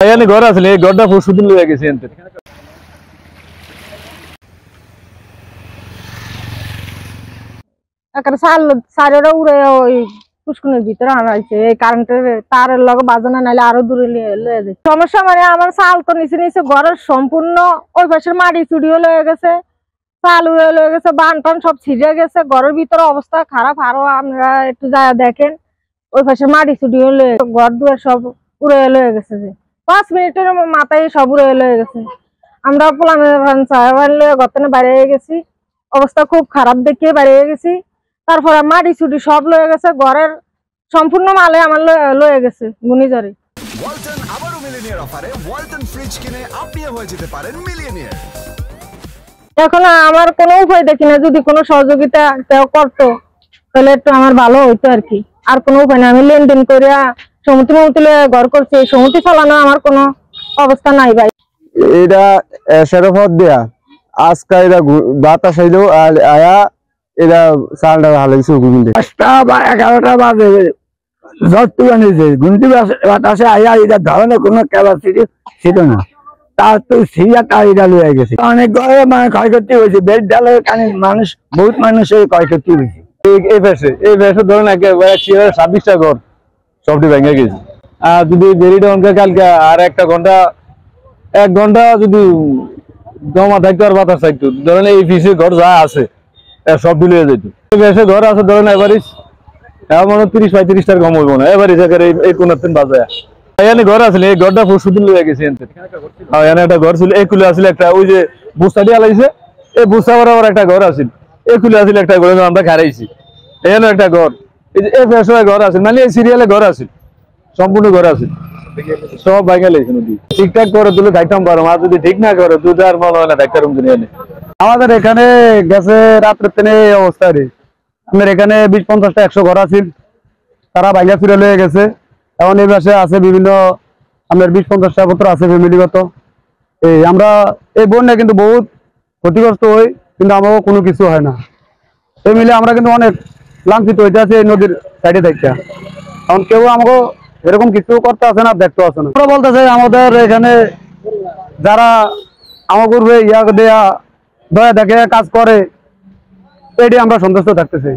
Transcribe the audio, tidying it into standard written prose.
ঘর আসলে এই ঘরটা পরশু দিন লয়ে গেছে এনতে একটা সারেরও উড়ে ওই পুষ্কুনের ভিতরে আনাইছে এই কারেন্টের তারের লগে বাজানো নাইলে আরো দূরে লয়ে যায় সমস্যা। মানে আমার চাল তো নিচে নিচে ঘরের সম্পূর্ণ ওই পাশের মাটি চুরিও লয়ে গেছে, চাল উড়ে লয়ে গেছে, বান টান সব ছিঁড়ে গেছে, ঘরের ভিতরে অবস্থা খারাপ। আরো আপনারা একটু যায় দেখেন ওই পাশের মাটি চুরিও লয়ে ঘর দুয়ার সব উড়ে লয়ে গেছে, যে 5 মিনিটের মাথায় সব উড়ে লয়ে গেছে। আমরা গতনে বাইরে গেছি, অবস্থা খুব খারাপ দেখিয়ে বাইরে গেছি। তারপরে মাটি ছুটি সব লয়ে গেছে, ঘরের সম্পূর্ণ মালে আমার লয়ে গেছে ঘূর্ণিঝড়ে। ওয়ালটন আবারো মিলিয়নিয়ার অফারে ওয়ালটন ফ্রিজ কিনে আপনিও হয়ে যেতে পারেন মিলিয়নিয়ার। এখন আমার কোনো উপায় দেখি না, যদি কোনো সহযোগিতা কেউ করতো তাহলে একটু আমার ভালো হইতো আর কি। আর কোনো উপায় না, আমি লেনদেন করিয়া সমিতি ঘর করছি, সমিতি চালানো আমার কোনো অবস্থা নাই ভাই। এটা সেরফত দেয়া আজকা এটা বাতাস আইলো আর আয়া এটা চালটা ভালো কিছু 5টা বা 11টা বাজে যতটুকানি যে গুনতি বাতাসে আয়া এটা ধরনের কোনো ক্যাপাসিটি ছিল না, তার তো সিরিয়াটা এটা লয়ে গেছে। অনেক ঘরে মানে ক্ষয়ক্ষতি হয়েছে, বেড ডালের কানে মানুষ বহুত মানুষের ক্ষয়ক্ষতি হয়েছে। এই ভেসে ধরেন একেবারে 26টা ঘর সবটি ভেঙে গেছে। আর যদি দেরিটা অনকে কালকে আর 1 ঘন্টা যদি জমা থাকতো আর বাতাস থাকতো, ধরেন এই পিসে ঘর যা আছে সব ডুলে যেত। এই ভেসে ঘর আছে ধরেন এবারিস মনে 30-35টার কম হইব না। এবারিস এই কোনার দিন বাজায় এখানে ঘর আসলে এই ঘরটা পরশু দিন লয়ে গেছে এনতে। এখানে একটা ঘর ছিল, এই কুলে আসলে একটা ওই যে বুস্তা দিয়ে লাইছে, এই বুস্তা বরাবর একটা ঘর আছিল, এই কুলে আসলে একটা ঘর আমরা খারাইছি। এখানে একটা ঘর, এই যে এই ফেসে ঘর আছে, মানে এই সিরিয়ালে ঘর আছে, সম্পূর্ণ ঘর আছে, সব ভাঙা লেগেছে নদী। ঠিকঠাক করে তুলে থাকতাম পারো, আর যদি ঠিক না করে তুই আর মনে হয় না থাকতে রুম দুনিয়া নেই। আমাদের এখানে গেছে রাত্রে তেনে এই অবস্থা রে। আমাদের এখানে 20-50টা 100 ঘর আছে, তারা ভাঙা ফিরে লয়ে গেছে। এখন এই পাশে আছে বিভিন্ন আমাদের 20-50টা পত্র আছে ফ্যামিলিগত। এই আমরা এই বন্যা কিন্তু বহুত ক্ষতিগ্রস্ত হই, কিন্তু আমারও কোনো কিছু হয় না। এই মিলে আমরা কিন্তু অনেক লাঞ্ছিত হইতে আছে এই নদীর সাইডে দেখা। এখন কেউ আমাকে এরকম কিছু করতে আসে না, দেখতে আসে না। আমরা বলতে চাই আমাদের এখানে যারা আমার করবে ইয়া দেয়া দয়া দেখে কাজ করে, এটি আমরা সন্তুষ্ট থাকতেছি।